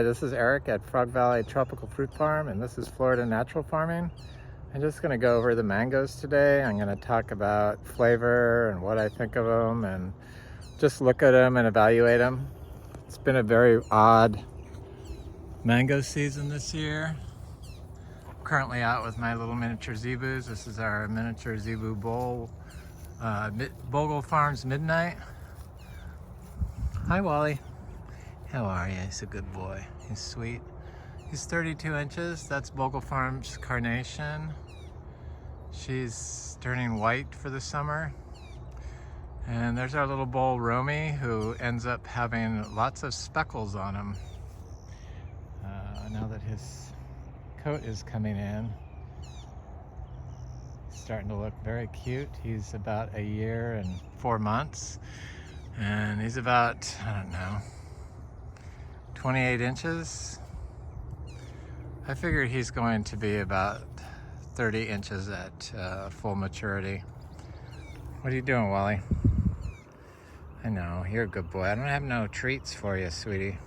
This is Eric at Frog Valley Tropical Fruit Farm, and this is Florida Natural Farming. I'm just going to go over the mangoes today. I'm going to talk about flavor and what I think of them and just look at them and evaluate them. It's been a very odd mango season this year. I'm currently out with my little miniature zebus. This is our miniature zebu bowl, Bogle Farms Midnight. Hi Wally. How are you? He's a good boy. He's sweet. He's 32 inches. That's Bogle Farms Carnation. She's turning white for the summer. And there's our little bull Romy, who ends up having lots of speckles on him. Now that his coat is coming in, he's starting to look very cute. He's about a year and 4 months. And he's about, I don't know, 28 inches. I figured he's going to be about 30 inches at full maturity. What are you doing, Wally? I know, you're a good boy. I don't have no treats for you, sweetie.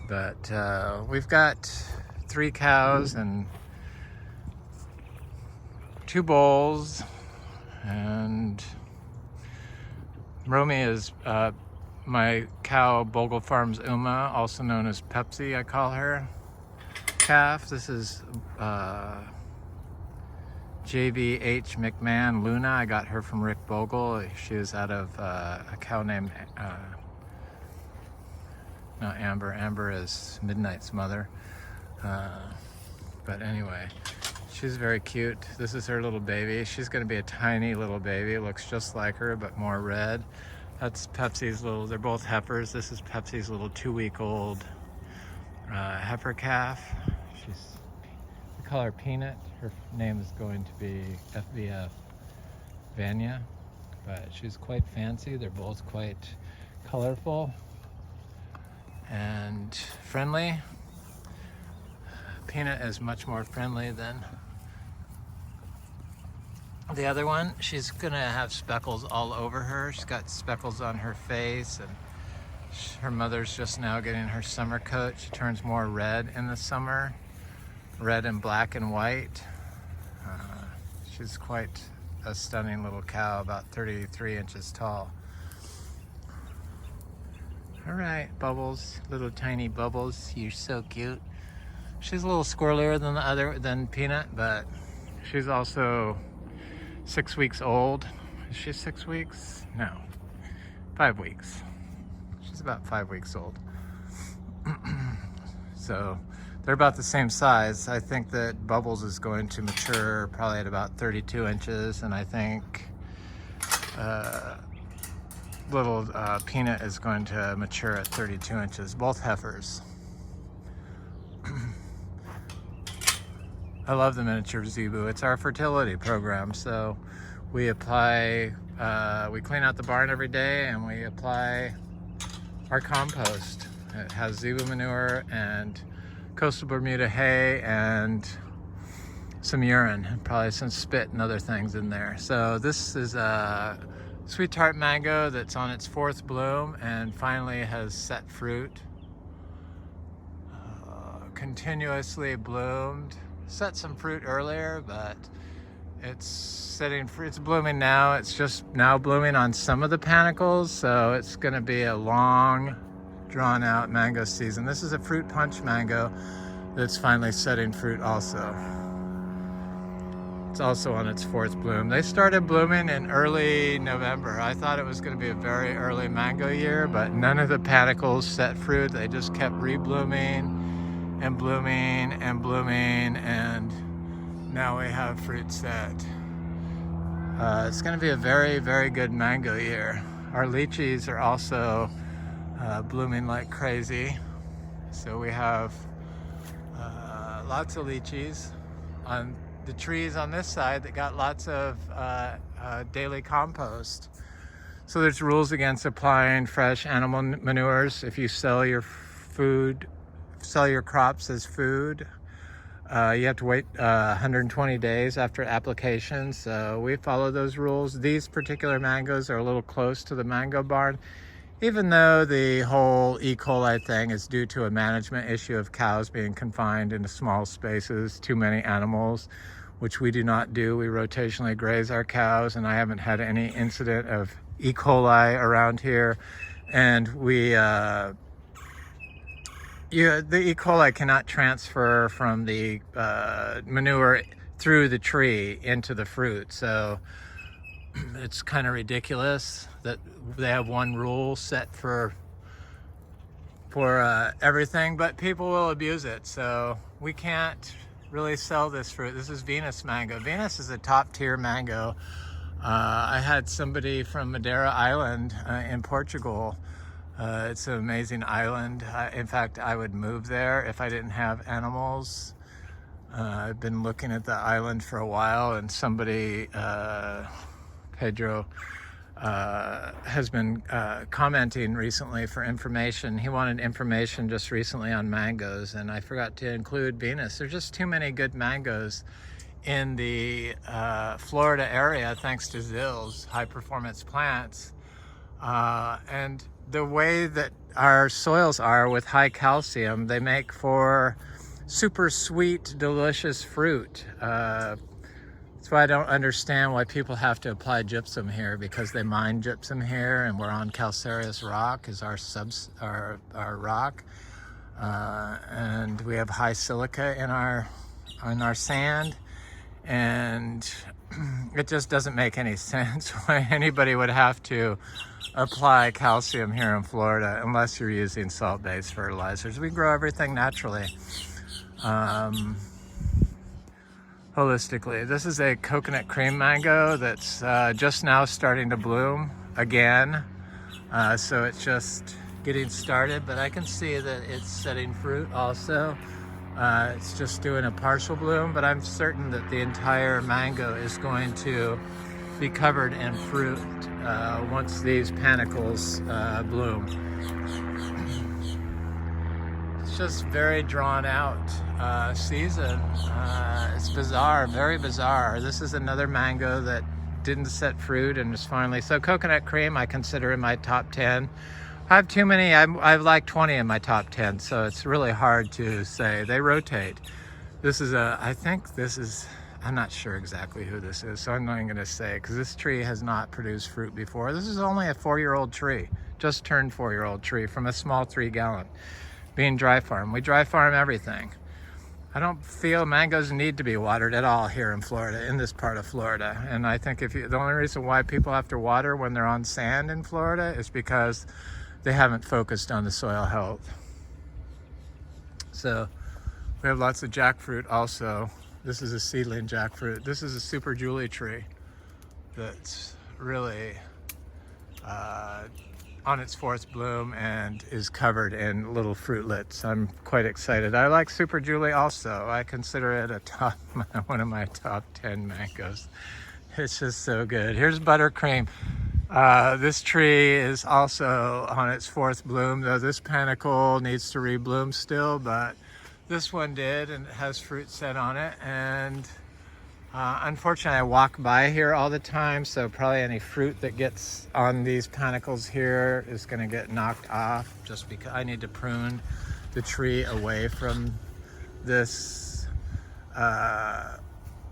But we've got 3 cows and 2 bulls, and Romy is my cow, Bogle Farms Uma, also known as Pepsi, I call her. Calf, this is JBH McMahon Luna. I got her from Rick Bogle. She was out of a cow named, not Amber. Amber is Midnight's mother. But anyway, she's very cute. This is her little baby. She's gonna be a tiny little baby. It looks just like her, but more red. That's Pepsi's little, they're both heifers. This is Pepsi's little 2-week-old heifer calf. We call her Peanut. Her name is going to be FBF Vanya, but she's quite fancy. They're both quite colorful and friendly. Peanut is much more friendly than the other one. She's gonna have speckles all over her. She's got speckles on her face, and her mother's just now getting her summer coat. She turns more red in the summer, red and black and white. She's quite a stunning little cow, about 33 inches tall. All right, Bubbles, little tiny Bubbles, you're so cute. She's a little squirrelier than Peanut, but she's also 6 weeks old. Is she 6 weeks? No, 5 weeks. She's about 5 weeks old. So they're about the same size. I think that Bubbles is going to mature probably at about 32 inches, and I think little Peanut is going to mature at 32 inches, both heifers. I love the miniature zebu. It's our fertility program. So we apply, we clean out the barn every day and we apply our compost. It has zebu manure and coastal Bermuda hay and some urine, and probably some spit and other things in there. So this is a sweet tart mango that's on its 4th bloom and finally has set fruit. Continuously bloomed. Set some fruit earlier, but it's setting fruit. It's blooming now. It's just now blooming on some of the panicles, so it's going to be a long, drawn-out mango season. This is a fruit punch mango that's finally setting fruit also. It's also on its 4th bloom. They started blooming in early November. I thought it was going to be a very early mango year, but none of the panicles set fruit. They just kept reblooming and blooming and blooming, and now we have fruit set. It's going to be a very, very good mango year. Our lychees are also blooming like crazy. So we have lots of lychees on the trees on this side that got lots of daily compost. So there's rules against applying fresh animal manures if you sell your crops as food. You have to wait 120 days after application, so we follow those rules. These particular mangoes are a little close to the mango barn. even though the whole E. coli thing is due to a management issue of cows being confined into small spaces, too many animals, which we do not do. We rotationally graze our cows, and I haven't had any incident of E. coli around here. And the E. coli cannot transfer from the manure through the tree into the fruit. So it's kind of ridiculous that they have one rule set for everything, but people will abuse it. So we can't really sell this fruit. This is Venus mango. Venus is a top tier mango. I had somebody from Madeira Island in Portugal. It's an amazing island. In fact, I would move there if I didn't have animals. I've been looking at the island for a while, and somebody, Pedro, has been commenting recently for information. He wanted information just recently on mangoes, and I forgot to include Venus. There's just too many good mangoes in the Florida area, thanks to ZIL's high performance plants. And the way that our soils are with high calcium, they make for super sweet, delicious fruit. That's why I don't understand why people have to apply gypsum here, because they mine gypsum here, and we're on calcareous rock is our rock, and we have high silica in our sand, and it just doesn't make any sense why anybody would have to apply calcium here in Florida unless you're using salt-based fertilizers. We grow everything naturally. Holistically. This is a coconut cream mango that's just now starting to bloom again. So it's just getting started, but I can see that it's setting fruit also. It's just doing a partial bloom, but I'm certain that the entire mango is going to be covered in fruit once these panicles bloom. It's just very drawn out season. It's bizarre, very bizarre. This is another mango that didn't set fruit and is finally, so coconut cream I consider in my top 10. I have too many, I've like 20 in my top 10, so it's really hard to say. They rotate. This is I think this is, I'm not sure exactly who this is, so I'm not even gonna say, because this tree has not produced fruit before. This is only a 4-year-old tree, just turned 4-year-old tree from a small 3-gallon. Being dry farm. We dry farm everything. I don't feel mangoes need to be watered at all here in Florida, in this part of Florida. And I think the only reason why people have to water when they're on sand in Florida is because they haven't focused on the soil health. So we have lots of jackfruit also. This is a seedling jackfruit. This is a Super Julie tree that's really on its 4th bloom and is covered in little fruitlets. I'm quite excited. I like Super Julie also. I consider it one of my top 10 mangoes. It's just so good. Here's buttercream. This tree is also on its 4th bloom, though this panicle needs to rebloom still, but this one did, and it has fruit set on it. And unfortunately, I walk by here all the time, so probably any fruit that gets on these panicles here is going to get knocked off, just because I need to prune the tree away from this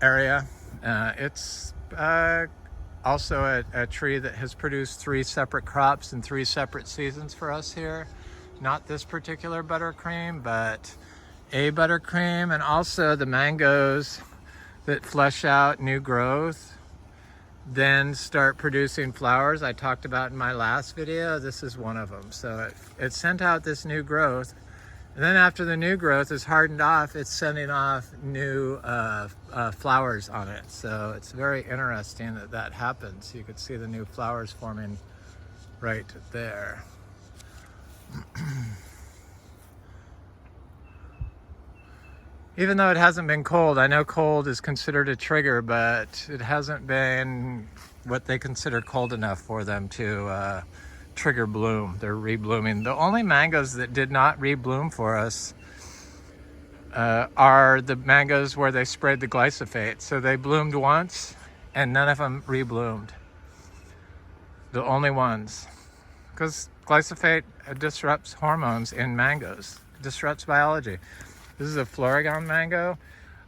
area. It's also a tree that has produced 3 separate crops in 3 separate seasons for us here. Not this particular buttercream, but a buttercream, and also the mangoes that flesh out new growth, then start producing flowers. I talked about in my last video. This is one of them. So it sent out this new growth, and then after the new growth is hardened off, it's sending off new flowers on it. So it's very interesting that that happens. You could see the new flowers forming right there. Even though it hasn't been cold, I know cold is considered a trigger, but it hasn't been what they consider cold enough for them to trigger bloom. They're reblooming. The only mangoes that did not rebloom for us are the mangoes where they sprayed the glyphosate. So they bloomed once and none of them rebloomed. The only ones. Because Glyphosate disrupts hormones in mangoes, disrupts biology. This is a Floregon mango.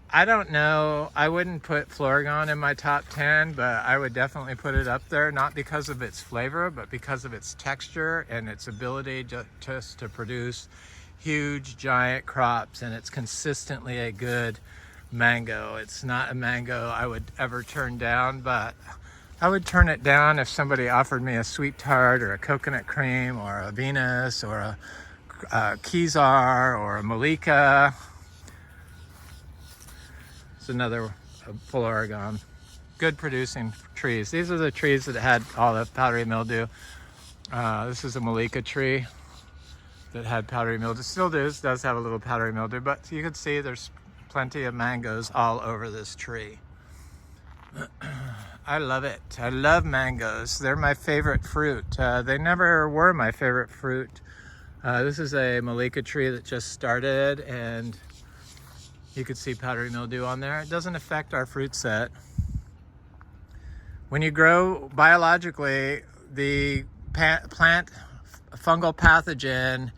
I don't know, I wouldn't put Floregon in my top 10, but I would definitely put it up there, not because of its flavor, but because of its texture and its ability just to produce huge, giant crops, and it's consistently a good mango. It's not a mango I would ever turn down, but I would turn it down if somebody offered me a sweet tart or a coconut cream or a Venus or a Kezar or a Malika. It's another Floregon. Good producing trees. These are the trees that had all the powdery mildew. This is a Malika tree that had powdery mildew. It still does have a little powdery mildew, but you can see there's plenty of mangoes all over this tree. I love it. I love mangoes. They're my favorite fruit. They never were my favorite fruit. This is a Malika tree that just started, and you could see powdery mildew on there. It doesn't affect our fruit set. When you grow biologically, the plant fungal pathogen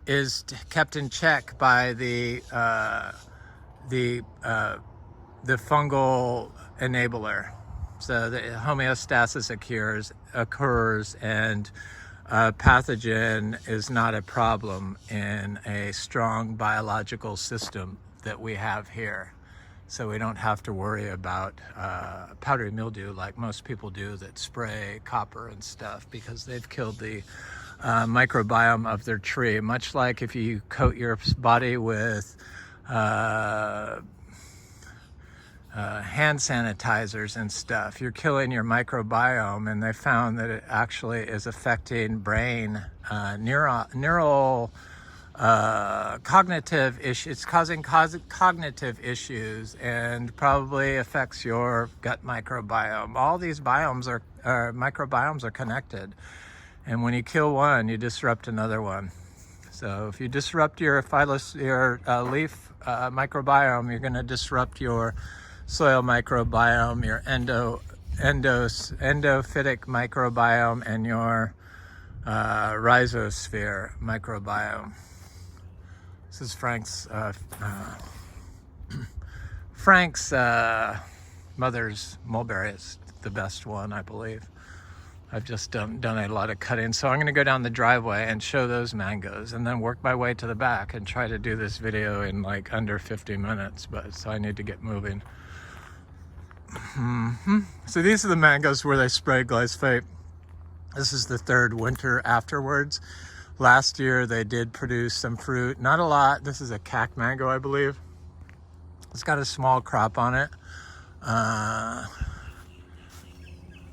is kept in check by the fungal enabler. So the homeostasis occurs, and pathogen is not a problem in a strong biological system that we have here. So we don't have to worry about powdery mildew like most people do that spray copper and stuff, because they've killed the microbiome of their tree. Much like if you coat your body with hand sanitizers and stuff, you're killing your microbiome, and they found that it actually is affecting brain neural cognitive issues. It's causing cognitive issues, and probably affects your gut microbiome. All these microbiomes are connected, and when you kill one, you disrupt another one. So if you disrupt your leaf microbiome, you're going to disrupt your soil microbiome, your endophytic microbiome, and your rhizosphere microbiome. This is Frank's mother's mulberry. It's the best one, I believe. I've just done a lot of cutting, so I'm going to go down the driveway and show those mangoes, and then work my way to the back and try to do this video in like under 50 minutes. But so I need to get moving. So these are the mangoes where they sprayed glyphosate. This is the third winter afterwards. Last year they did produce some fruit, not a lot. This is a cac mango, I believe. It's got a small crop on it.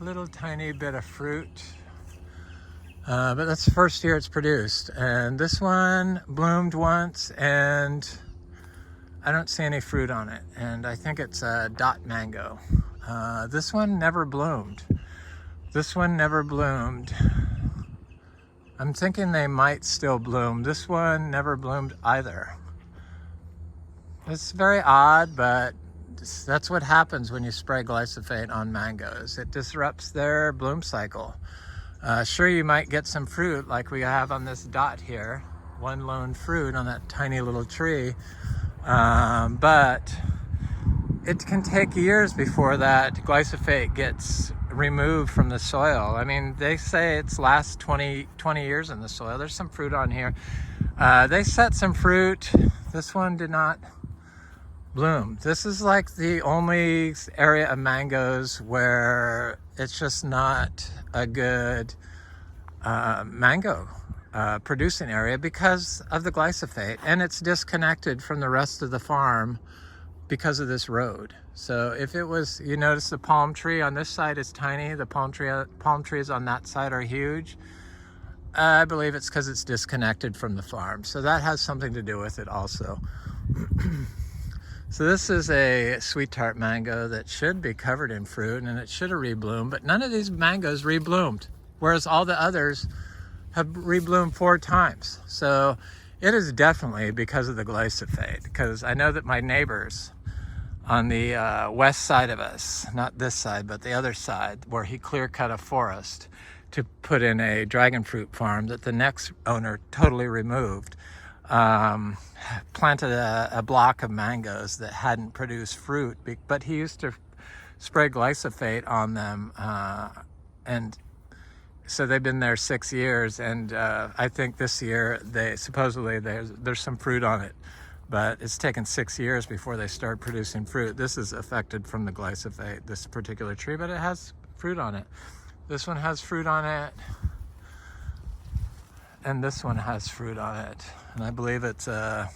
Little tiny bit of fruit. But that's the first year it's produced. And this one bloomed once, and I don't see any fruit on it. And I think it's a dot mango. This one never bloomed. This one never bloomed. I'm thinking they might still bloom. This one never bloomed either. It's very odd, but that's what happens when you spray glyphosate on mangoes. It disrupts their bloom cycle. Sure, you might get some fruit like we have on this dot here. One lone fruit on that tiny little tree. But it can take years before that glyphosate gets removed from the soil. I mean, they say it's lasts 20 years in the soil. There's some fruit on here. They set some fruit. This one did not bloom. This is like the only area of mangoes where it's just not a good mango producing area because of the glyphosate, and it's disconnected from the rest of the farm because of this road. So if it was, you notice the palm tree on this side is tiny, the palm trees on that side are huge. I believe it's because it's disconnected from the farm. So that has something to do with it also. So this is a sweet tart mango that should be covered in fruit, and it should have rebloomed, but none of these mangoes rebloomed, whereas all the others have rebloomed 4 times. So it is definitely because of the glyphosate, because I know that my neighbors on the west side of us, not this side, but the other side, where he clear cut a forest, to put in a dragon fruit farm that the next owner totally removed. Planted a block of mangoes that hadn't produced fruit, but he used to spray glyphosate on them, and so they've been there 6 years, and I think this year supposedly there's some fruit on it, but it's taken 6 years before they start producing fruit. This is affected from the glyphosate, this particular tree, but it has fruit on it. This one has fruit on it, and this one has fruit on it, and I believe it's a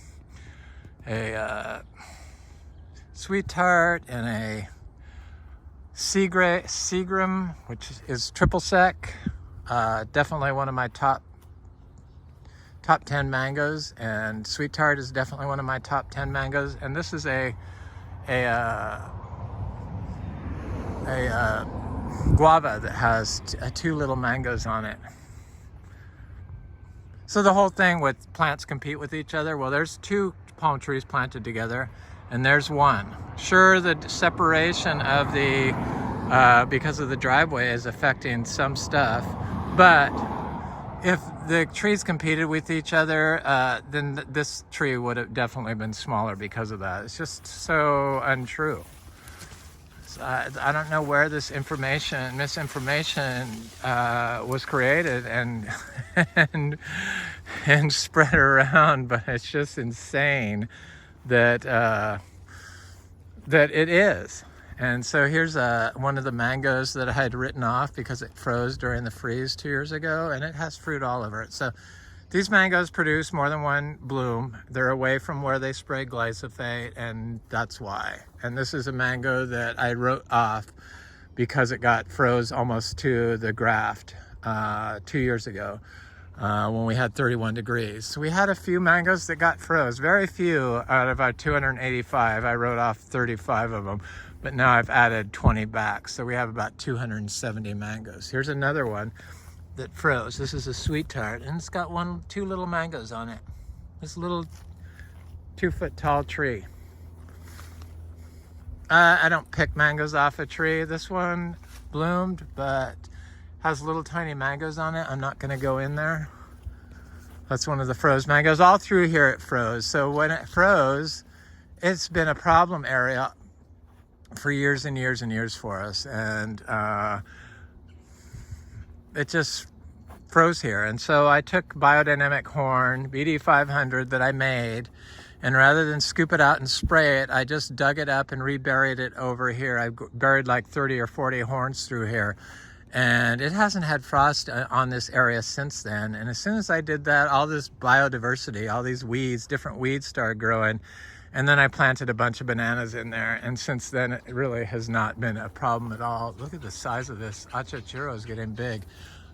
sweet tart and a Seagram, which is triple sec. Definitely one of my top 10 mangoes, and sweet tart is definitely one of my top 10 mangoes. And this is a guava that has 2 little mangoes on it. So the whole thing with plants compete with each other. Well, there's 2 palm trees planted together, and there's one. Sure, the separation of the because of the driveway is affecting some stuff, but if the trees competed with each other, then this tree would have definitely been smaller because of that. It's just so untrue. So I don't know where this misinformation was created and and spread around, but it's just insane that that it is. And so here's one of the mangoes that I had written off because it froze during the freeze 2 years ago, and it has fruit all over it. So these mangoes produce more than one bloom. They're away from where they spray glyphosate, and that's why. And this is a mango that I wrote off because it got froze almost to the graft 2 years ago when we had 31 degrees. So we had a few mangoes that got froze, very few out of our 285. I wrote off 35 of them. But now I've added 20 back, so we have about 270 mangoes. Here's another one that froze. This is a sweet tart, and it's got 2 little mangoes on it. This little 2-foot tall tree. I don't pick mangoes off a tree. This one bloomed, but has little tiny mangoes on it. I'm not gonna go in there. That's one of the froze mangoes. All through here it froze. So when it froze, it's been a problem area for years and years and years for us, and it just froze here. And so I took biodynamic horn BD 500 that I made, and rather than scoop it out and spray it, I just dug it up and reburied it over here. I buried like 30 or 40 horns through here, and it hasn't had frost on this area since then. And as soon as I did that, all this biodiversity, all these weeds, different weeds started growing. And then I planted a bunch of bananas in there, and since then it really has not been a problem at all. Look at the size of this. Achachuro is getting big.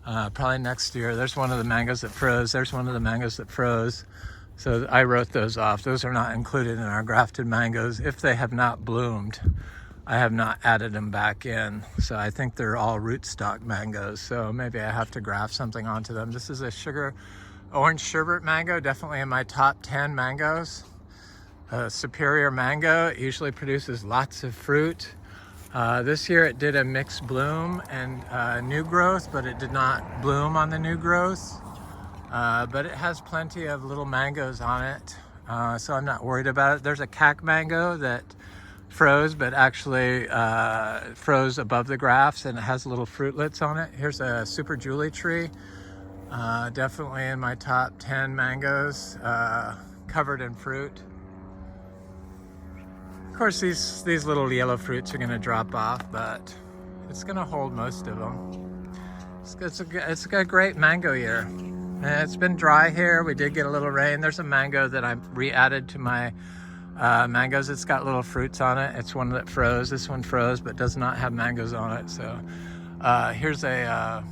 Probably next year. There's one of the mangoes that froze. There's one of the mangoes that froze. So I wrote those off. Those are not included in our grafted mangoes. If they have not bloomed, I have not added them back in. So I think they're all rootstock mangoes. So maybe I have to graft something onto them. This is a orange sherbet mango, definitely in my top 10 mangoes. Superior mango. It usually produces lots of fruit. This year it did a mixed bloom and new growth, but it did not bloom on the new growth. But it has plenty of little mangoes on it, so I'm not worried about it. There's a cac mango that froze, but actually froze above the grafts, and it has little fruitlets on it. Here's a Super Julie tree, definitely in my top 10 mangoes, covered in fruit. Of course, these little yellow fruits are going to drop off, but it's going to hold most of them. It's a great mango year. And it's been dry here. We did get a little rain. There's a mango that I re-added to my mangoes. It's got little fruits on it. It's one that froze. This one froze, but does not have mangoes on it. So here's a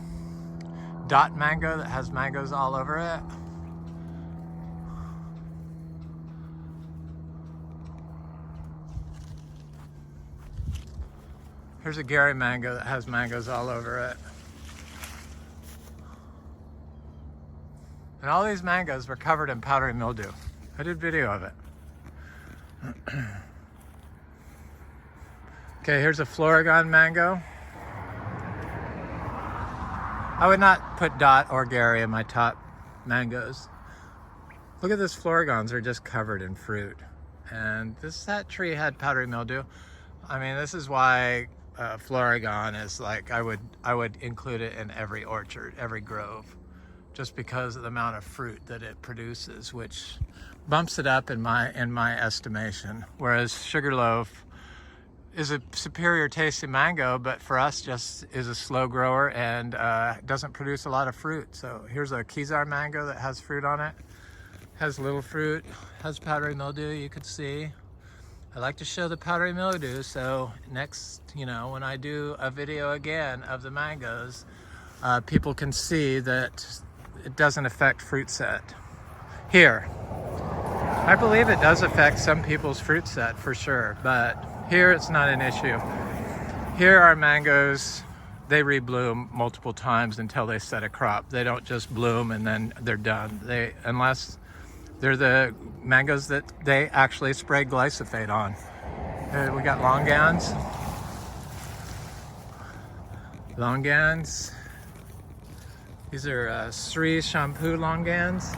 dot mango that has mangoes all over it. Here's a Gary mango that has mangoes all over it. And all these mangoes were covered in powdery mildew. I did video of it. Okay, here's a Floragon mango. I would not put Dot or Gary in my top mangoes. Look at this Florigons, are just covered in fruit. And that tree had powdery mildew. I mean, this is why Florigon is like, I would include it in every orchard, every grove, just because of the amount of fruit that it produces, which bumps it up in my estimation. Whereas Sugarloaf is a superior tasting mango, but for us just is a slow grower and doesn't produce a lot of fruit. So here's a Kezar mango that has fruit on it. Has little fruit, has powdery mildew, you could see. I like to show the powdery mildew, so next, when I do a video again of the mangoes, people can see that it doesn't affect fruit set. Here, I believe it does affect some people's fruit set for sure, but here it's not an issue. Here our mangoes, they rebloom multiple times until they set a crop. They don't just bloom and then they're done. Unless they're the mangoes that they actually spray glyphosate on. We got Longans. Longans. These are Sri Shampoo Longans.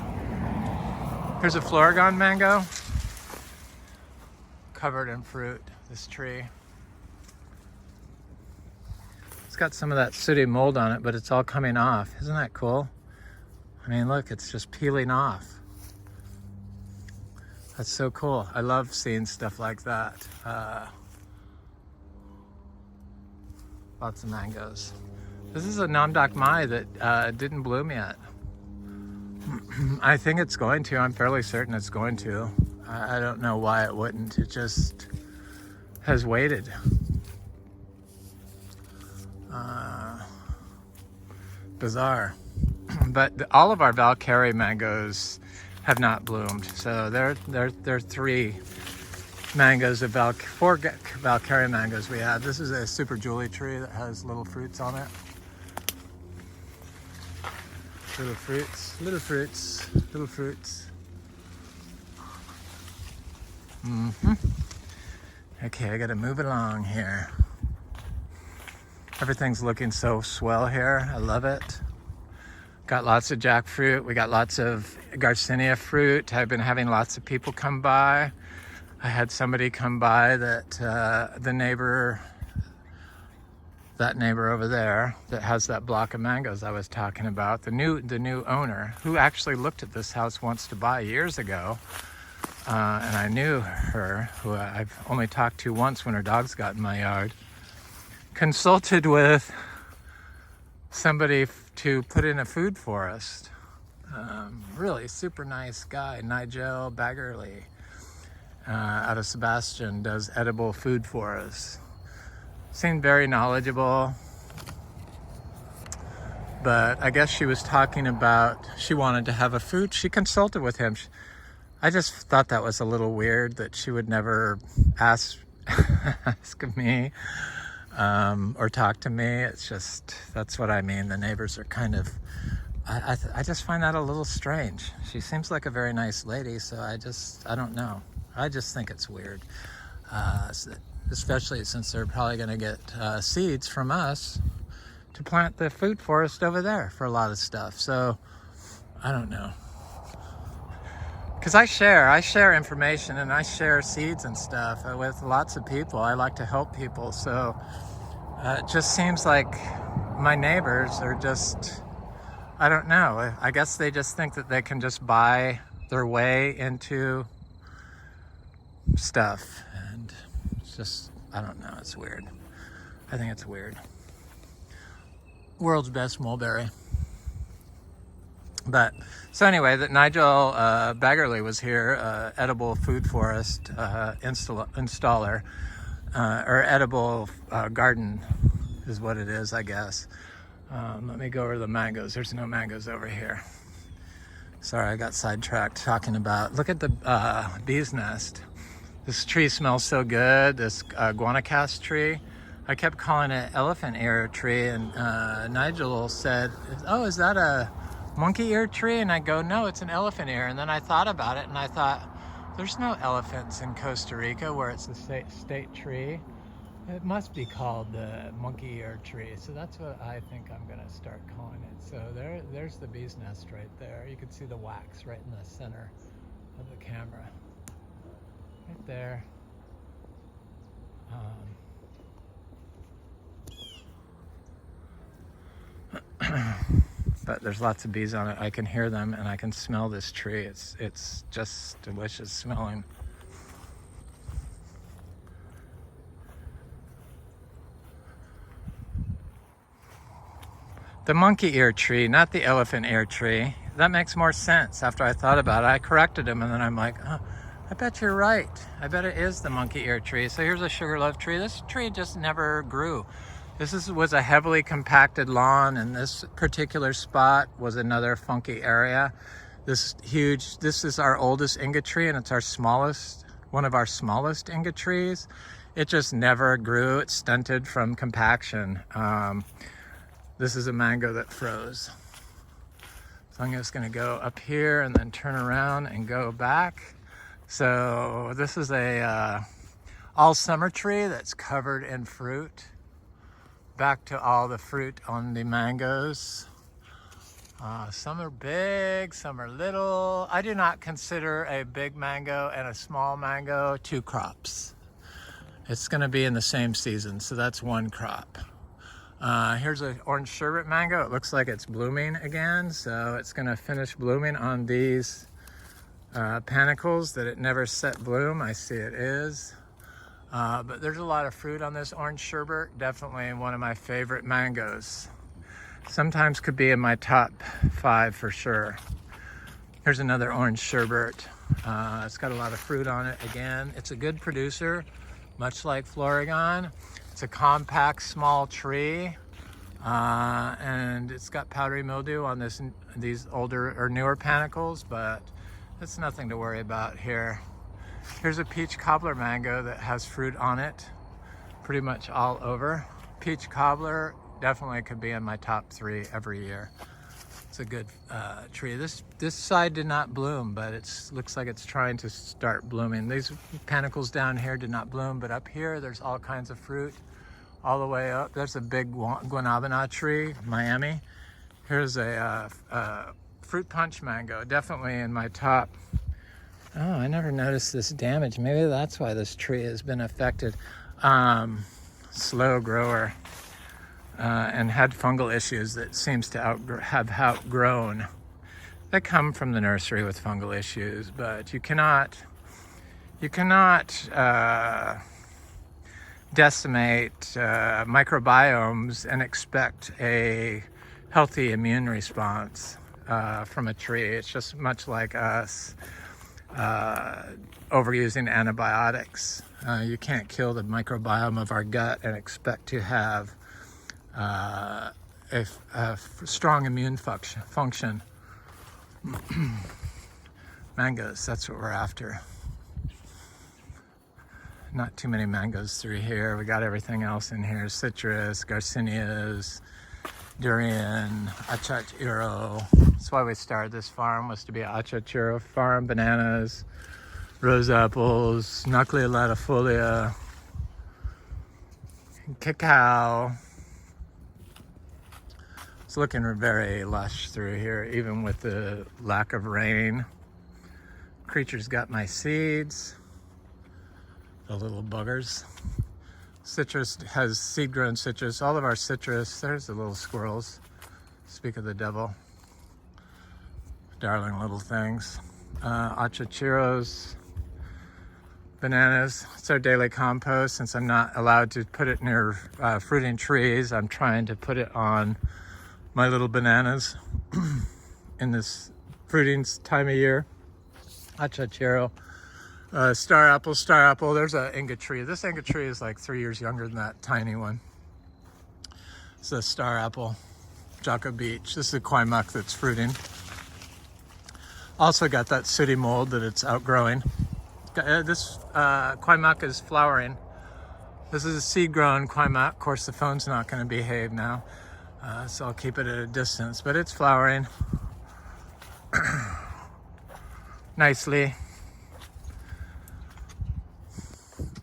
Here's a Florigon mango. Covered in fruit, this tree. It's got some of that sooty mold on it, but it's all coming off. Isn't that cool? I mean, look, it's just peeling off. That's so cool. I love seeing stuff like that. Lots of mangoes. This is a Namdak Mai that didn't bloom yet. I think it's going to. I'm fairly certain it's going to. I don't know why it wouldn't. It just has waited. Bizarre. But all of our Valkyrie mangoes have not bloomed. So there are 3 mangoes of 4 Valkyrie mangoes we have. This is a Super Julie tree that has little fruits on it. Little fruits, little fruits, little fruits. Okay, I gotta move along here. Everything's looking so swell here. I love it. Got lots of jackfruit. We got lots of Garcinia fruit. I've been having lots of people come by. I had somebody come by that that neighbor over there that has that block of mangoes I was talking about. The new owner, who actually looked at this house once to buy years ago. And I knew her, who I've only talked to once when her dogs got in my yard. Consulted with somebody to put in a food forest. Really super nice guy, Nigel Baggerly, out of Sebastian, does edible food forests. Seemed very knowledgeable, but I guess she was talking about, she wanted to have a food, she consulted with him. I just thought that was a little weird that she would never ask me or talk to me. It's just, that's what I mean. The neighbors are kind of, I just find that a little strange. She seems like a very nice lady, so I don't know. I just think it's weird. Especially since they're probably going to get seeds from us to plant the food forest over there for a lot of stuff. So, I don't know. Because I share information and I share seeds and stuff with lots of people. I like to help people. So it just seems like my neighbors are just, I don't know. I guess they just think that they can just buy their way into stuff. And it's just, I don't know. It's weird. I think it's weird. World's best mulberry. But so anyway, that Nigel Baggerly was here, edible food forest installer, or edible garden is what it is, I guess. Let me go over the mangoes. There's no mangoes over here. Sorry, I got sidetracked talking about, look at the bee's nest. This tree smells so good, this guanacaste tree. I kept calling it elephant ear tree, and Nigel said, oh, is that a monkey ear tree? And I go, no, it's an elephant ear. And then I thought about it and I thought, there's no elephants in Costa Rica where it's a state tree. It must be called the monkey ear tree. So that's what I think I'm gonna start calling it. So there's the bee's nest right there. You can see the wax right in the center of the camera. Right there. But there's lots of bees on it. I can hear them and I can smell this tree. It's just delicious smelling. The monkey ear tree, not the elephant ear tree. That makes more sense after I thought about it. I corrected him and then I'm like, oh, I bet you're right. I bet it is the monkey ear tree. So here's a sugarloaf tree. This tree just never grew. Was a heavily compacted lawn, and this particular spot was another funky area. This is our oldest inga tree, and it's one of our smallest inga trees. It just never grew. It stunted from compaction. This is a mango that froze. So I'm just gonna go up here and then turn around and go back. So this is a all summer tree that's covered in fruit. Back to all the fruit on the mangoes. Some are big, some are little. I do not consider a big mango and a small mango two crops. It's gonna be in the same season, so that's one crop. Here's an orange sherbet mango. It looks like it's blooming again, so it's gonna finish blooming on these panicles that it never set bloom. I see it is. But there's a lot of fruit on this orange sherbet. Definitely one of my favorite mangoes. Sometimes could be in my top 5 for sure. Here's another orange sherbet. It's got a lot of fruit on it again. It's a good producer, much like Floregon. It's a compact, small tree, and it's got powdery mildew on these older or newer panicles, but it's nothing to worry about here. Here's a peach cobbler mango that has fruit on it pretty much all over. Peach cobbler definitely could be in my top 3 every year. It's a good tree. This side did not bloom, but it looks like it's trying to start blooming. These panicles down here did not bloom, but up here there's all kinds of fruit all the way up. There's a big guanabana tree, Miami. Here's a fruit punch mango, definitely in my top. Oh, I never noticed this damage. Maybe that's why this tree has been affected. Slow grower and had fungal issues that seems to have outgrown. They come from the nursery with fungal issues, but you cannot decimate microbiomes and expect a healthy immune response from a tree. It's just much like us. Overusing antibiotics. You can't kill the microbiome of our gut and expect to have a strong immune function. Mangoes, that's what we're after. Not too many mangoes through here. We got everything else in here. Citrus, garcinias, durian, achachiro. That's why we started this farm, was to be an achachiro farm. Bananas, rose apples, Nuclea latifolia, cacao. It's looking very lush through here, even with the lack of rain. Creatures got my seeds, the little buggers. Citrus has seed-grown citrus. All of our citrus, there's the little squirrels. Speak of the devil. Darling little things. Achachiros, bananas. It's our daily compost. Since I'm not allowed to put it near fruiting trees, I'm trying to put it on my little bananas in this fruiting time of year. Achachiro. Star apple. There's an inga tree. This inga tree is like 3 years younger than that tiny one. It's a star apple. Vero Beach. This is a quaimuck that's fruiting. Also got that sooty mold that it's outgrowing. This quaimuck is flowering. This is a seed-grown quaimuck. Of course, the phone's not going to behave now, so I'll keep it at a distance. But it's flowering nicely.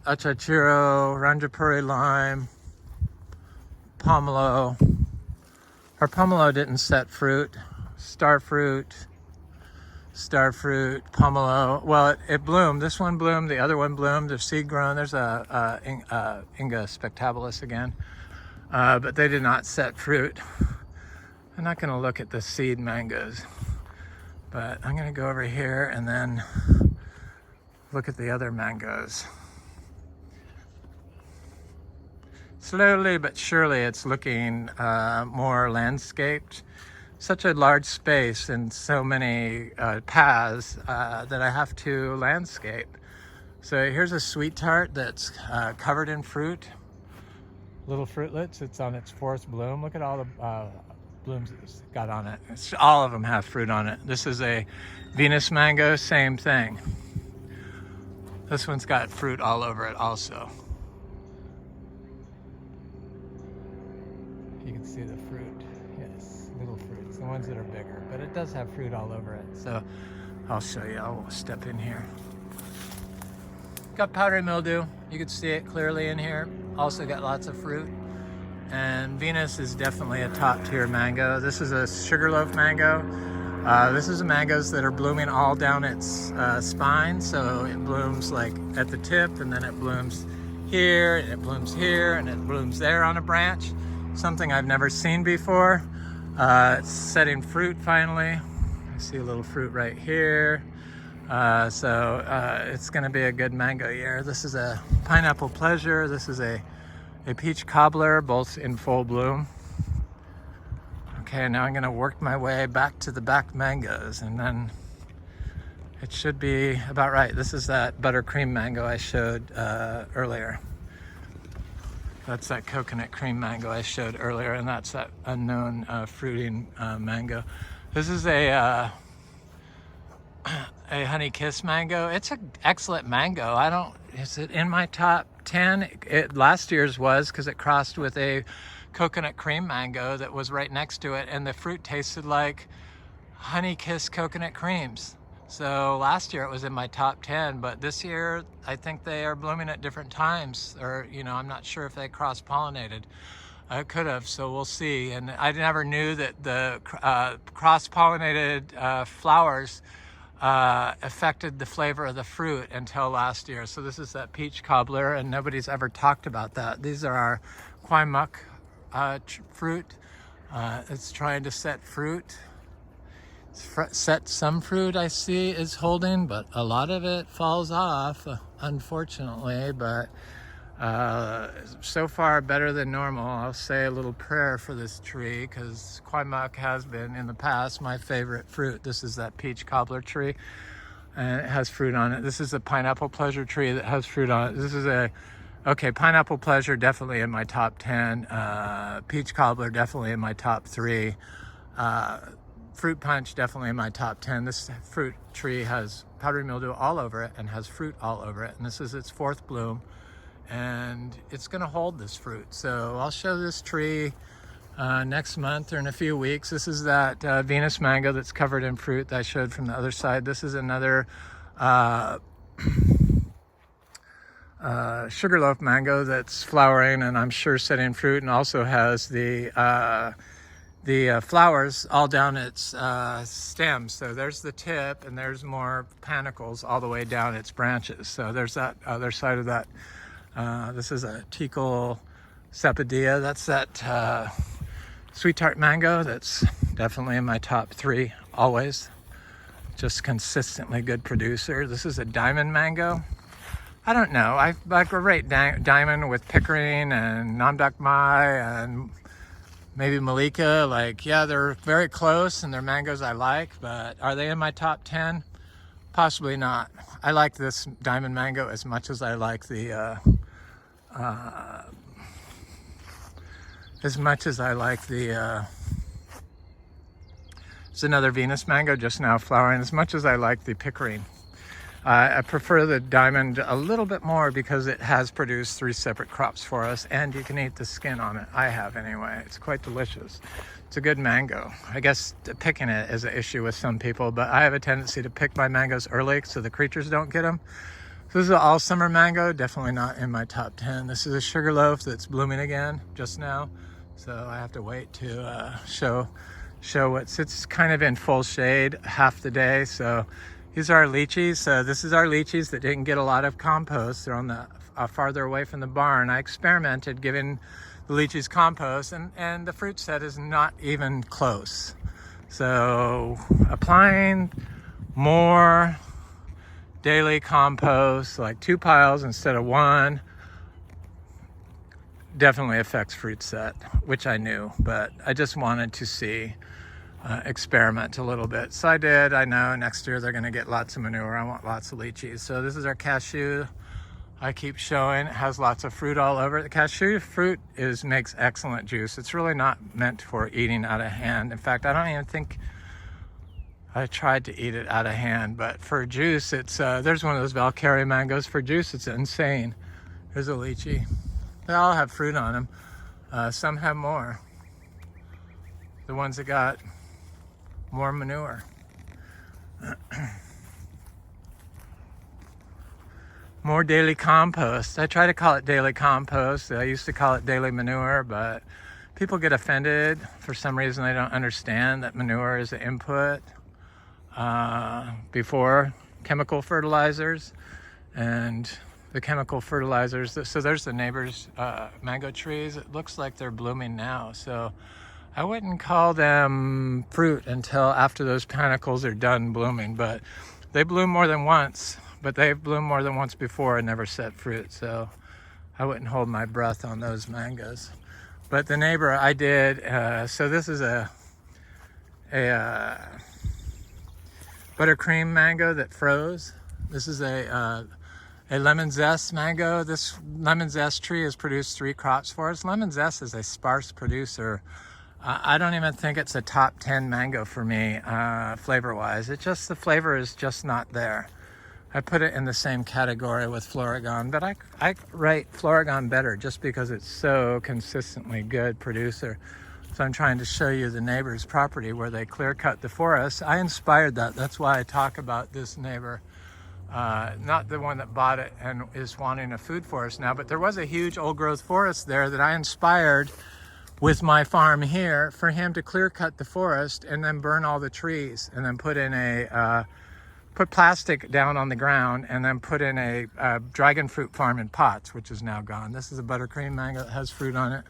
Achachiro, Ranjapuri lime, pomelo. Our pomelo didn't set fruit. Star fruit, pomelo. Well, it bloomed. This one bloomed. The other one bloomed. They're seed grown. There's a Inga spectabilis again. But they did not set fruit. I'm not going to look at the seed mangoes, but I'm going to go over here and then look at the other mangoes. Slowly but surely it's looking more landscaped. Such a large space and so many paths that I have to landscape. So here's a sweet tart that's covered in fruit. Little fruitlets. It's on its fourth bloom. Look at all the blooms it's got on it. All of them have fruit on it. This is a Venus mango, same thing. This one's got fruit all over it also. You can see the fruit. Yes, little fruits, the ones that are bigger, but it does have fruit all over it. So I'll show you. I'll step in here. Got powdery mildew. You can see it clearly in here. Also got lots of fruit. And Venus is definitely a top tier mango. This is a sugarloaf mango. This is the mangoes that are blooming all down its spine. So it blooms like at the tip, and then it blooms here, and it blooms here, and it blooms there on a branch. Something I've never seen before. It's setting fruit finally. I see a little fruit right here. So it's gonna be a good mango year. This is a pineapple pleasure. This is a peach cobbler, both in full bloom. Okay, now I'm gonna work my way back to the back mangoes, and then it should be about right. This is that buttercream mango I showed earlier. That's that coconut cream mango I showed earlier, and that's that unknown fruiting mango. This is a honey kiss mango. It's an excellent mango. Is it in my top 10? Last year's was, because it crossed with a coconut cream mango that was right next to it, and the fruit tasted like honey kiss coconut creams. So last year it was in my top 10, but this year I think they are blooming at different times, or I'm not sure if they cross-pollinated. I could have, so we'll see. And I never knew that the cross-pollinated flowers affected the flavor of the fruit until last year. So this is that peach cobbler, and nobody's ever talked about that. These are our quaimuk fruit. It's trying to set fruit. Set some fruit I see is holding, but a lot of it falls off, unfortunately. But so far better than normal. I'll say a little prayer for this tree, because quaimuk has been in the past my favorite fruit. This is that peach cobbler tree, and it has fruit on it. This is a pineapple pleasure tree that has fruit on it. This is pineapple pleasure definitely in my top 10. Peach cobbler definitely in my top 3. Fruit punch definitely in my top 10. This fruit tree has powdery mildew all over it and has fruit all over it, and this is its 4th bloom, and it's going to hold this fruit. So I'll show this tree next month or in a few weeks. This is that Venus mango that's covered in fruit that I showed from the other side. This is another sugarloaf mango that's flowering, and I'm sure setting fruit, and also has the flowers all down its stems. So there's the tip, and there's more panicles all the way down its branches. So there's that other side of that. This is a Tikal Cepidia. That's that sweet tart mango that's definitely in my top 3 always. Just consistently good producer. This is a diamond mango. I don't know. I rate diamond with pickering and namdak mai and maybe Malika. They're very close, and they're mangoes I like, but are they in my top 10? Possibly not. I like this diamond mango as much as I like the it's another Venus mango just now flowering, as much as I like the pickering. I prefer the diamond a little bit more because it has produced 3 separate crops for us, and you can eat the skin on it. I have anyway. It's quite delicious. It's a good mango. I guess picking it is an issue with some people, but I have a tendency to pick my mangoes early so the creatures don't get them. So this is an all summer mango, definitely not in my top 10. This is a sugarloaf that's blooming again just now. So I have to wait to show it's kind of in full shade half the day. So these are our lychees. So this is our lychees that didn't get a lot of compost. They're on the farther away from the barn. I experimented giving the lychees compost, and the fruit set is not even close. So applying more daily compost, like 2 piles instead of 1, definitely affects fruit set, which I knew, but I just wanted to see, experiment a little bit. So I did. I know next year they're going to get lots of manure. I want lots of lychees. So this is our cashew. I keep showing it has lots of fruit all over it. The cashew fruit makes excellent juice. It's really not meant for eating out of hand. In fact, I don't even think I tried to eat it out of hand, but for juice, it's there's one of those Valkyrie mangoes. For juice, it's insane. There's a lychee. They all have fruit on them. Some have more. The ones that got more manure. More daily compost. I try to call it daily compost. I used to call it daily manure, but people get offended. For some reason, they don't understand that manure is an input before chemical fertilizers. And the chemical fertilizers, so there's the neighbor's mango trees. It looks like they're blooming now. So I wouldn't call them fruit until after those panicles are done blooming, but they bloom more than once. But they've bloomed more than once before and never set fruit, so I wouldn't hold my breath on those mangoes. But the neighbor, I did. So this is a buttercream mango that froze. This is a lemon zest mango. This lemon zest tree has produced 3 crops for us. Lemon zest is a sparse producer. I don't even think it's a top 10 mango for me, flavor-wise. The flavor is just not there. I put it in the same category with Floragon, but I rate Floragon better just because it's so consistently good producer. So I'm trying to show you the neighbor's property where they clear cut the forest. I inspired that. That's why I talk about this neighbor, not the one that bought it and is wanting a food forest now, but there was a huge old growth forest there that I inspired with my farm here for him to clear cut the forest and then burn all the trees and then put plastic down on the ground and then put in a dragon fruit farm in pots, which is now gone. This is a buttercream mango that has fruit on it.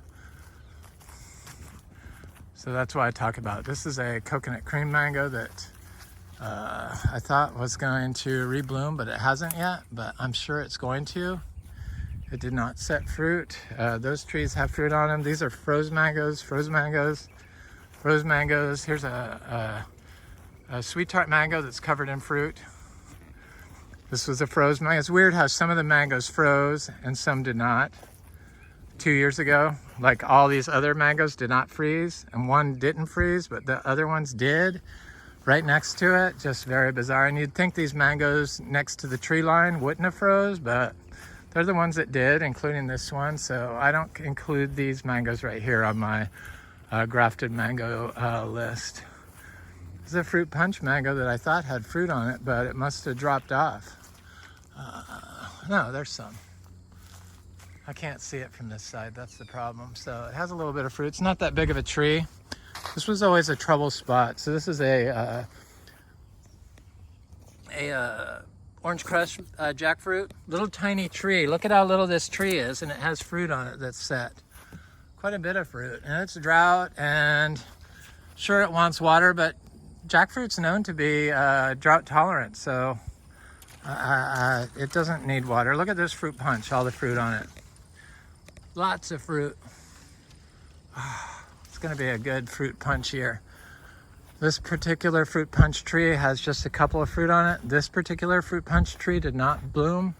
So that's why I talk about it. This is a coconut cream mango that I thought was going to rebloom, but it hasn't yet, but I'm sure it's going to. It did not set fruit. Those trees have fruit on them. These are froze mangoes. Here's a sweet tart mango that's covered in fruit. This was a froze mango. It's weird how some of the mangoes froze and some did not. 2 years ago, like all these other mangoes did not freeze and one didn't freeze, but the other ones did right next to it. Just very bizarre. And you'd think these mangoes next to the tree line wouldn't have froze, but they're the ones that did, including this one. So I don't include these mangoes right here on my grafted mango list. This is a fruit punch mango that I thought had fruit on it, but it must have dropped off. No, there's some. I can't see it from this side, that's the problem. So it has a little bit of fruit. It's not that big of a tree. This was always a trouble spot. So this is a orange crush jackfruit. Little tiny tree. Look at how little this tree is, and it has fruit on it that's set. Quite a bit of fruit. And it's drought, and sure it wants water, but jackfruit's known to be drought tolerant, so it doesn't need water. Look at this fruit punch, all the fruit on it. Lots of fruit. It's gonna be a good fruit punch year. This particular fruit punch tree has just a couple of fruit on it. This particular fruit punch tree did not bloom.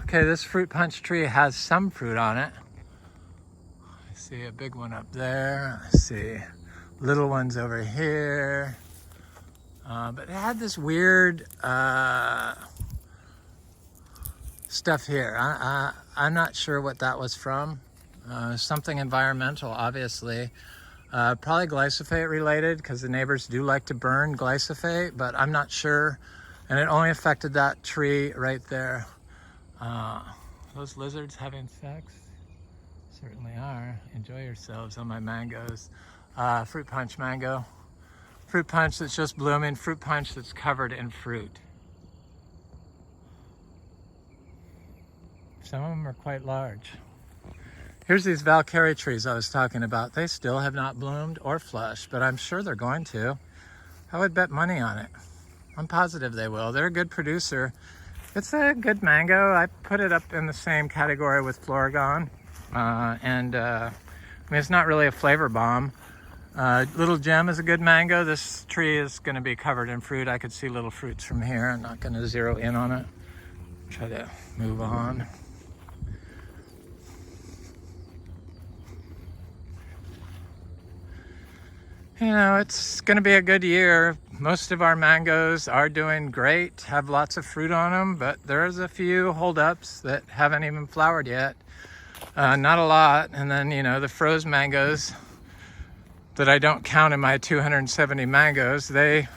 Okay, this fruit punch tree has some fruit on it. I see a big one up there. I see little ones over here. But it had this weird stuff here. I'm not sure what that was from. Something environmental, obviously. Probably glyphosate related, because the neighbors do like to burn glyphosate, but I'm not sure and it only affected that tree right there. Those lizards having sex? Certainly are. Enjoy yourselves on my mangoes. Fruit punch mango. Fruit punch that's just blooming. Fruit punch that's covered in fruit. Some of them are quite large. Here's these Valkyrie trees I was talking about. They still have not bloomed or flushed, but I'm sure they're going to. I would bet money on it. I'm positive they will. They're a good producer. It's a good mango. I put it up in the same category with Floragon. I mean, it's not really a flavor bomb. Little Gem is a good mango. This tree is going to be covered in fruit. I could see little fruits from here. I'm not going to zero in on it. Try to move on. You know, it's going to be a good year. Most of our mangoes are doing great, have lots of fruit on them, but there's a few holdups that haven't even flowered yet. Not a lot. And then, you know, the froze mangoes that I don't count in my 270 mangoes, they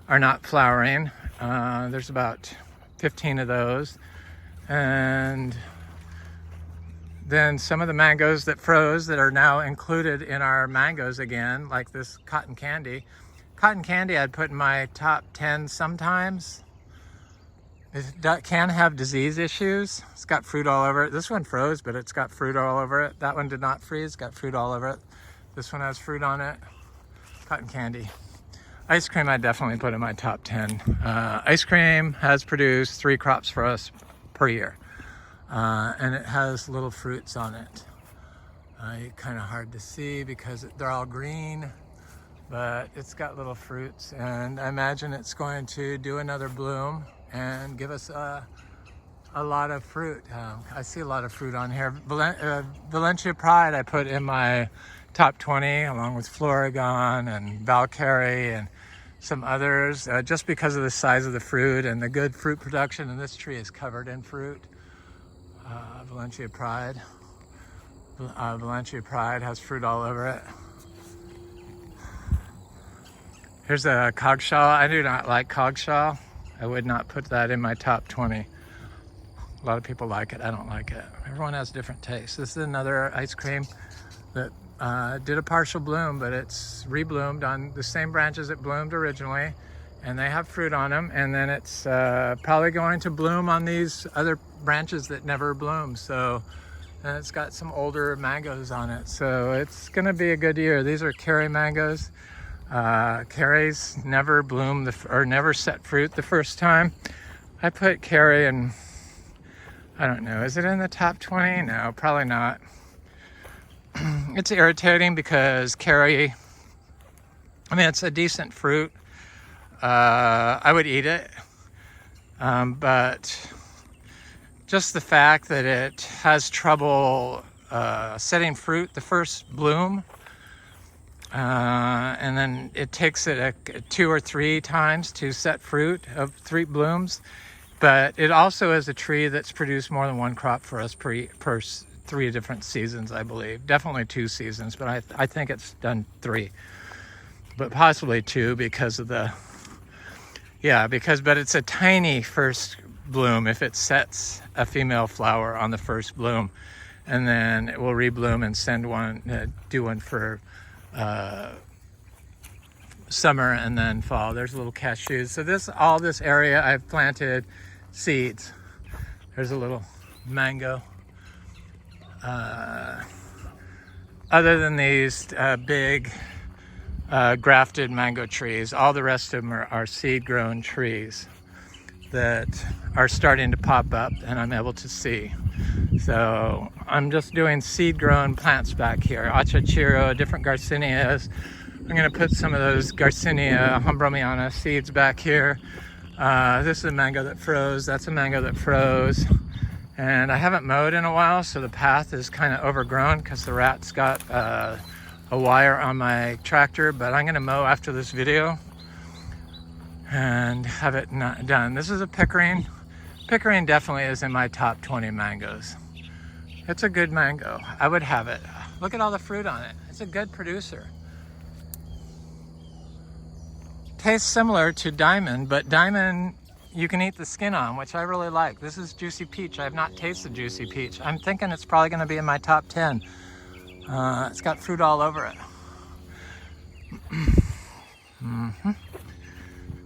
are not flowering. There's about 15 of those. And then some of the mangoes that froze that are now included in our mangoes again, like this cotton candy. Cotton candy I'd put in my top 10 sometimes. It can have disease issues. It's got fruit all over it. This one froze, but it's got fruit all over it. That one did not freeze, got fruit all over it. This one has fruit on it. Cotton candy. Ice cream I'd definitely put in my top 10. Ice cream has produced 3 crops for us per year. And it has little fruits on it. Kind of hard to see because they're all green, but it's got little fruits, and I imagine it's going to do another bloom and give us a lot of fruit. I see a lot of fruit on here. Valencia Pride I put in my top 20 along with Floragon and Valkyrie and some others, just because of the size of the fruit and the good fruit production, and this tree is covered in fruit. Valencia Pride. Valencia Pride has fruit all over it. Here's a cogshaw. I do not like cogshaw. I would not put that in my top 20. A lot of people like it. I don't like it. Everyone has different tastes. This is another ice cream that did a partial bloom, but it's rebloomed on the same branches it bloomed originally, and they have fruit on them, and then it's probably going to bloom on these other branches that never bloom. So, and it's got some older mangoes on it, so it's gonna be a good year. These are Kerry mangoes. Kerry's never bloom or never set fruit the first time. I put Kerry in, I don't know, is it in the top 20? No, probably not. It's irritating because Kerry, I mean, it's a decent fruit. I would eat it, but just the fact that it has trouble setting fruit the first bloom, and then it takes it 2 or 3 times to set fruit of 3 blooms. But it also is a tree that's produced more than 1 crop for us per 3 different seasons, I believe. Definitely 2 seasons, but I think it's done 3, but possibly 2 because of the, but it's a tiny first bloom if it sets a female flower on the first bloom, and then it will rebloom and send one, do one for summer and then fall. There's little cashews. So all this area I've planted seeds. There's a little mango. Other than these big grafted mango trees, all the rest of them are seed grown trees that are starting to pop up and I'm able to see. So I'm just doing seed grown plants back here. Achachiro, different Garcinias. I'm gonna put some of those Garcinia Hombromiana seeds back here. This is a mango that froze. That's a mango that froze. And I haven't mowed in a while, so the path is kind of overgrown because the rat's got a wire on my tractor, but I'm gonna mow after this video and have it not done. This is a pickering. Pickering definitely is in my top 20 mangoes. It's a good mango. I would have it. Look at all the fruit on it. It's a good producer. Tastes similar to Diamond, but Diamond you can eat the skin on, which I really like. This is juicy peach. I have not tasted juicy peach. I'm thinking it's probably going to be in my top 10. It's got fruit all over it.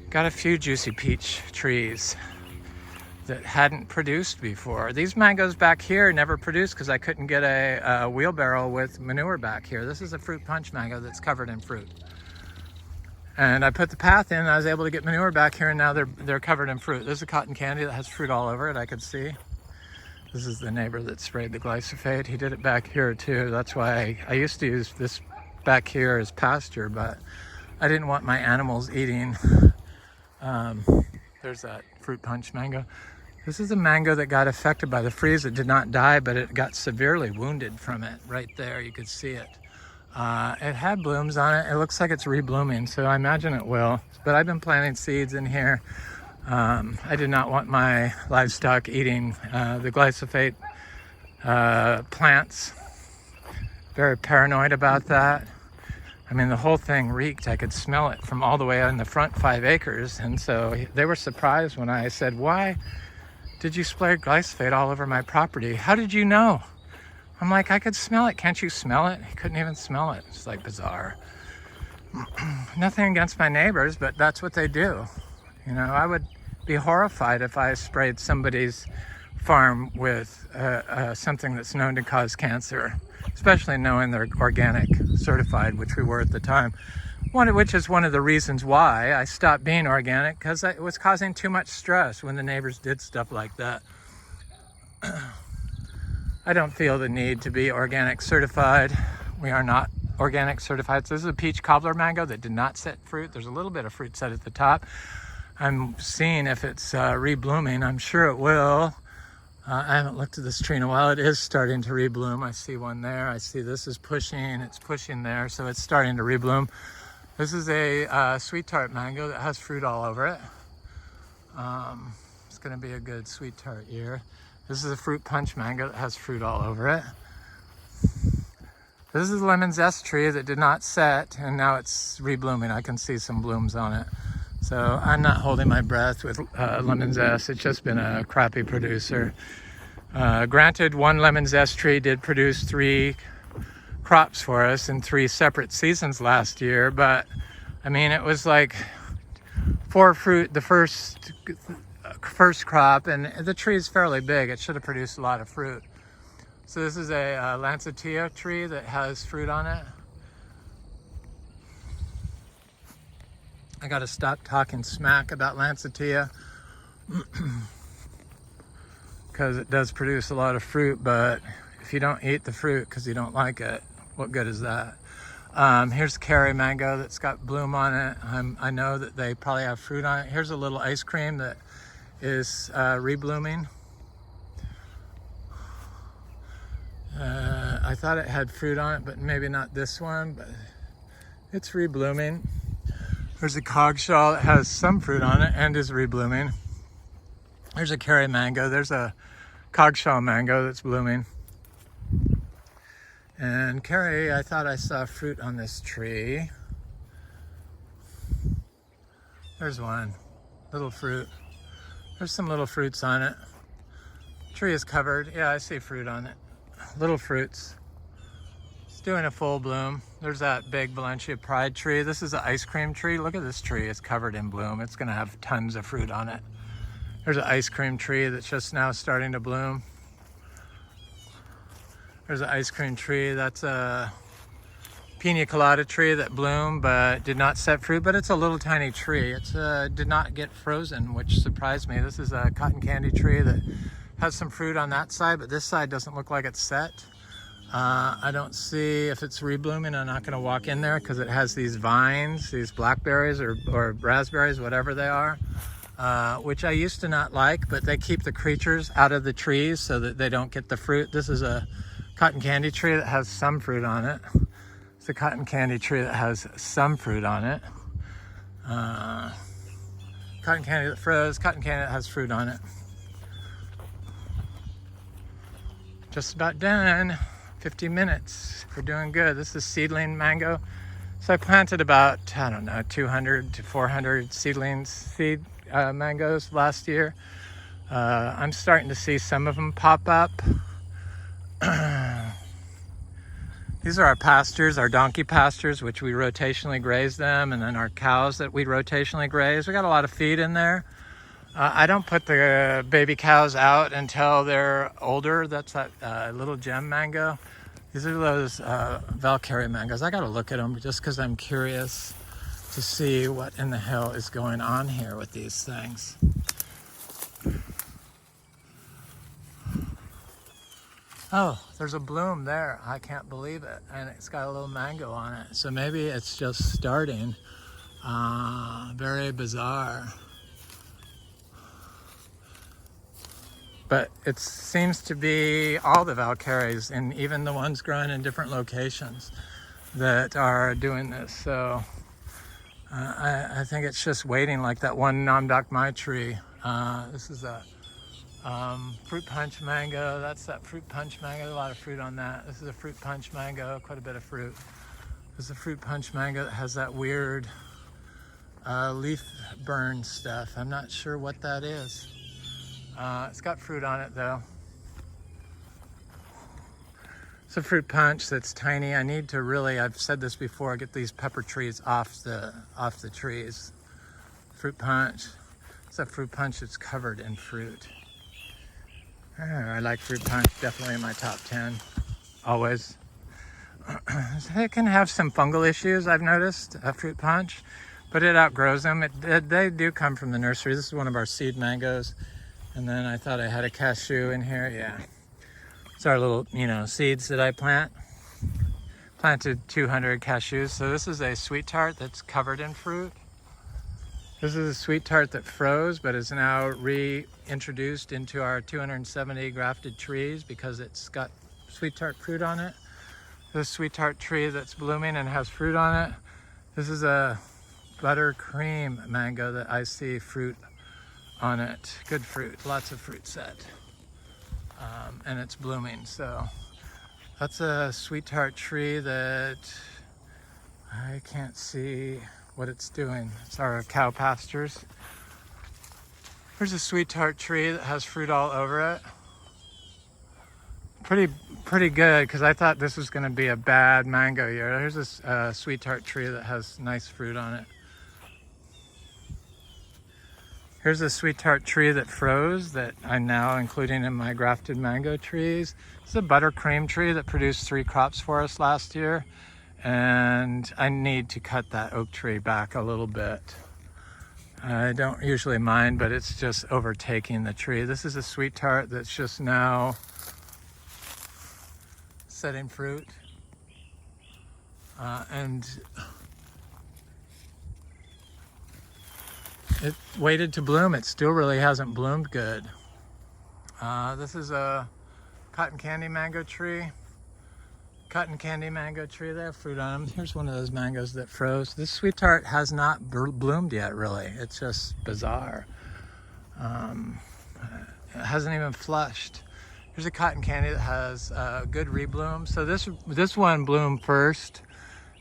Got a few juicy peach trees that hadn't produced before. These mangoes back here never produced because I couldn't get a wheelbarrow with manure back here. This is a fruit punch mango that's covered in fruit. And I put the path in, and I was able to get manure back here, and now they're covered in fruit. This is a cotton candy that has fruit all over it, I could see. This is the neighbor that sprayed the glyphosate. He did it back here too. That's why I used to use this back here as pasture, but I didn't want my animals eating. There's that fruit punch mango. This is a mango that got affected by the freeze. It did not die, but it got severely wounded from it. Right there, you could see it. It had blooms on it. It looks like it's reblooming, so I imagine it will. But I've been planting seeds in here. I did not want my livestock eating the glyphosate plants. Very paranoid about that. I mean, the whole thing reeked. I could smell it from all the way in the front 5 acres. And so they were surprised when I said, "Why did you spray glyphosate all over my property? How did you know?" I'm like, "I could smell it. Can't you smell it?" He couldn't even smell it. It's like bizarre. Nothing against my neighbors, but that's what they do. You know, I would be horrified if I sprayed somebody's farm with something that's known to cause cancer, especially knowing they're organic certified, which we were at the time. Which is one of the reasons why I stopped being organic, because it was causing too much stress when the neighbors did stuff like that. I don't feel the need to be organic certified. We are not organic certified. So this is a peach cobbler mango that did not set fruit. There's a little bit of fruit set at the top. I'm seeing if it's reblooming. I'm sure it will. I haven't looked at this tree in a while. It is starting to rebloom. I see one there. I see this is pushing. It's pushing there, so it's starting to rebloom. This is a sweet tart mango that has fruit all over it. It's going to be a good sweet tart year. This is a fruit punch mango that has fruit all over it. This is a lemon zest tree that did not set, and now it's reblooming. I can see some blooms on it. So I'm not holding my breath with lemon zest. It's just been a crappy producer. Granted, one lemon zest tree did produce 3 crops for us in 3 separate seasons last year, but I mean, it was like 4 fruit the first crop, and the tree is fairly big. It should have produced a lot of fruit. So this is a lancetilla tree that has fruit on it. I gotta stop talking smack about lancetilla because it does produce a lot of fruit, but if you don't eat the fruit because you don't like it, what good is that? Here's Kerry mango that's got bloom on it. I know that they probably have fruit on it. Here's a little ice cream that is reblooming. I thought it had fruit on it, but maybe not this one, but it's reblooming. There's a cogshaw that has some fruit on it and is reblooming. There's a Kerry mango. There's a cogshaw mango that's blooming. And Kerry, I thought I saw fruit on this tree. There's one, little fruit. There's some little fruits on it. Tree is covered. Yeah, I see fruit on it. Little fruits. It's doing a full bloom. There's that big Valencia Pride tree. This is an ice cream tree. Look at this tree. It's covered in bloom. It's gonna have tons of fruit on it. There's an ice cream tree that's just now starting to bloom. There's an ice cream tree. That's a pina colada tree that bloomed but did not set fruit, but it's a little tiny tree. It did not get frozen, which surprised me. This is a cotton candy tree that has some fruit on that side, but this side doesn't look like it's set. I don't see if it's reblooming. I'm not gonna walk in there because it has these vines, these blackberries or raspberries, whatever they are, which I used to not like, but they keep the creatures out of the trees so that they don't get the fruit. This is a cotton candy tree that has some fruit on it. It's a cotton candy tree that has some fruit on it. Cotton candy that froze, cotton candy that has fruit on it. Just about done. 50 minutes. We're doing good. This is seedling mango. So I planted about, I don't know, 200 to 400 seedlings, mangoes last year. I'm starting to see some of them pop up. These are our pastures, our donkey pastures, which we rotationally graze them, and then our cows that we rotationally graze. We got a lot of feed in there. I don't put the baby cows out until they're older. That's that little gem mango. These are those Valkyrie mangoes. I got to look at them just because I'm curious to see what in the hell is going on here with these things. Oh, there's a bloom there. I can't believe it. And it's got a little mango on it. So maybe it's just starting. Very bizarre. But it seems to be all the Valkyries, and even the ones growing in different locations, that are doing this. So I think it's just waiting, like that one Namdak Mai tree. This is a fruit punch mango. That's that fruit punch mango. There's a lot of fruit on that. This is a fruit punch mango, quite a bit of fruit. This is a fruit punch mango that has that weird leaf burn stuff. I'm not sure what that is. It's got fruit on it though. It's a fruit punch that's tiny. I need to really, I've said this before, get these pepper trees off the trees. Fruit punch. It's a fruit punch that's covered in fruit. I like fruit punch, definitely in my top 10, always. It can have some fungal issues, I've noticed, a fruit punch, but it outgrows them. They do come from the nursery. This is one of our seed mangoes. And then I thought I had a cashew in here, yeah. It's our little, seeds that I plant. Planted 200 cashews. So this is a sweet tart that's covered in fruit. This is a sweet tart that froze, but is now reintroduced into our 270 grafted trees because it's got sweet tart fruit on it. This sweet tart tree that's blooming and has fruit on it. This is a buttercream mango that I see fruit on it. Good fruit, lots of fruit set. And it's blooming, so that's a sweet tart tree that I can't see what it's doing. It's our cow pastures. Here's a sweet tart tree that has fruit all over it. Pretty good, because I thought this was going to be a bad mango year. Here's this sweet tart tree that has nice fruit on it. Here's a sweet tart tree that froze that I'm now including in my grafted mango trees. This is a buttercream tree that produced 3 crops for us last year. And I need to cut that oak tree back a little bit. I don't usually mind, but it's just overtaking the tree. This is a sweet tart that's just now setting fruit. And it waited to bloom. It still really hasn't bloomed good. This is a cotton candy mango tree. Cotton candy mango tree, they have fruit on them. Here's one of those mangoes that froze. This sweet tart has not bloomed yet, really. It's just bizarre. It hasn't even flushed. Here's a cotton candy that has good rebloom. So this one bloomed first.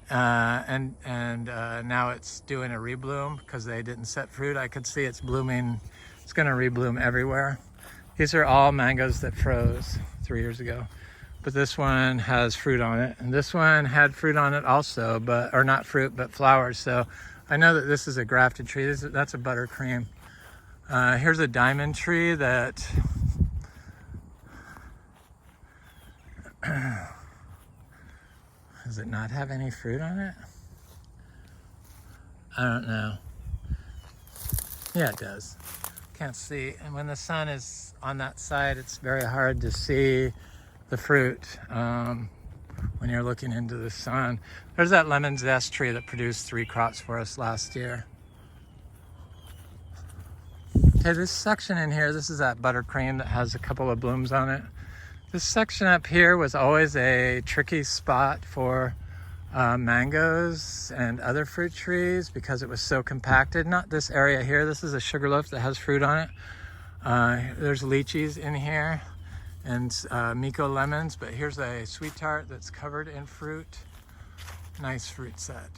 And now it's doing a rebloom because they didn't set fruit. I could see it's blooming. It's going to rebloom everywhere. These are all mangoes that froze 3 years ago, but this one has fruit on it, and this one had fruit on it also, or not fruit, but flowers. So I know that this is a grafted tree. That's a buttercream. Here's a diamond tree that does it not have any fruit on it? I don't know. Yeah, it does. Can't see. And when the sun is on that side, it's very hard to see the fruit when you're looking into the sun. There's that lemon zest tree that produced 3 crops for us last year. Okay, this section in here, this is that buttercream that has a couple of blooms on it. This section up here was always a tricky spot for mangoes and other fruit trees because it was so compacted. Not this area here. This is a sugarloaf that has fruit on it. There's lychees in here and Miko lemons, but here's a sweet tart that's covered in fruit. Nice fruit set.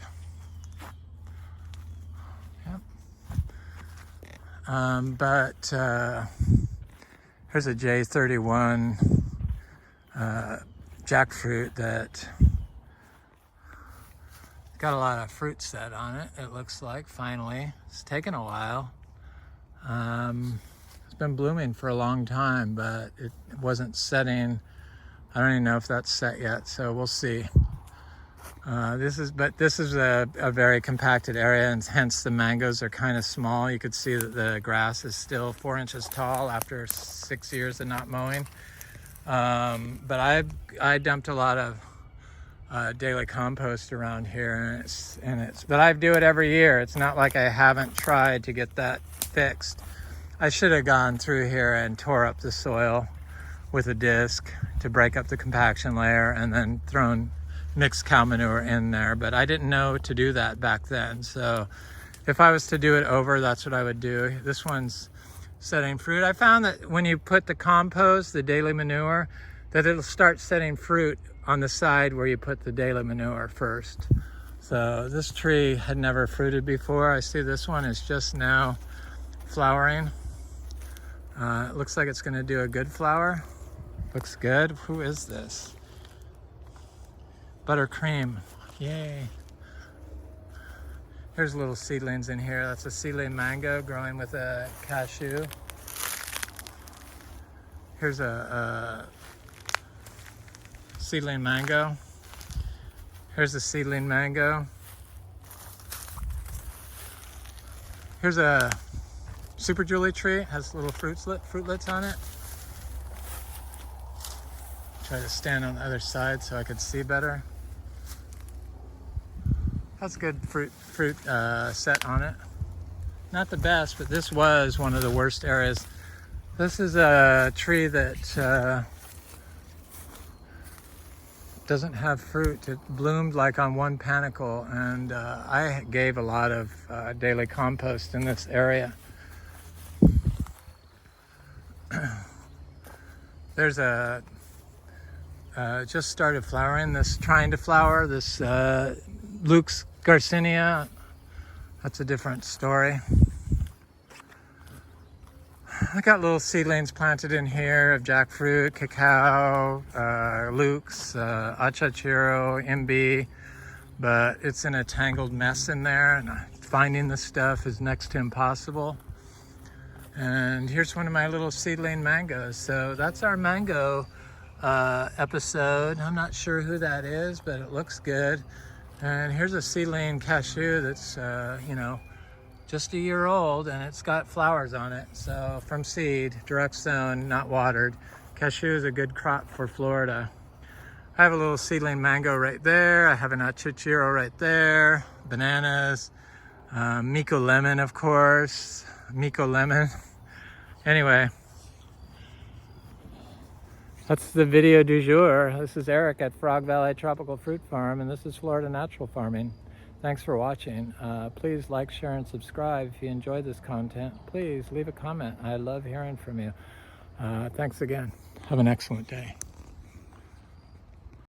Yep. But here's a J31 jackfruit that got a lot of fruit set on it, it looks like, finally. It's taken a while. It's been blooming for a long time, but it wasn't setting. I don't even know if that's set yet, so we'll see. This is a very compacted area, and hence the mangoes are kind of small. You could see that the grass is still 4 inches tall after 6 years of not mowing. But I dumped a lot of daily compost around here, but I do it every year. It's not like I haven't tried to get that fixed. I should have gone through here and tore up the soil with a disc to break up the compaction layer and then thrown mixed cow manure in there, but I didn't know to do that back then. So if I was to do it over, that's what I would do. This one's setting fruit. I found that when you put the compost, the daily manure, that it'll start setting fruit on the side where you put the daily manure first. So this tree had never fruited before. I see this one is just now flowering. It looks like it's gonna do a good flower. Looks good. Who is this? Buttercream, yay. Here's little seedlings in here. That's a seedling mango growing with a cashew. Here's a seedling mango. Here's a seedling mango. Here's a super Julie tree. It has little fruitlets on it. Try to stand on the other side so I could see better. That's good fruit set on it. Not the best, but this was one of the worst areas. This is a tree that doesn't have fruit. It bloomed like on one panicle, and I gave a lot of daily compost in this area. There's a just started flowering, trying to flower, this Luke's Garcinia. That's a different story. I got little seedlings planted in here of jackfruit, cacao, Luke's, achachiro, MB, but it's in a tangled mess in there, and finding the stuff is next to impossible. And here's one of my little seedling mangoes. So that's our mango episode. I'm not sure who that is, but it looks good. And here's a seedling cashew that's just a year old, and it's got flowers on it. So from seed, direct sown, not watered. Cashew is a good crop for Florida. I have a little seedling mango right there. I have an achachiro right there. Bananas, Miko lemon, of course. Miko lemon. Anyway, that's the video du jour. This is Eric at Frog Valley Tropical Fruit Farm, and this is Florida Natural Farming. Thanks for watching. Please like, share, and subscribe. If you enjoyed this content, please leave a comment. I love hearing from you. Thanks again. Have an excellent day.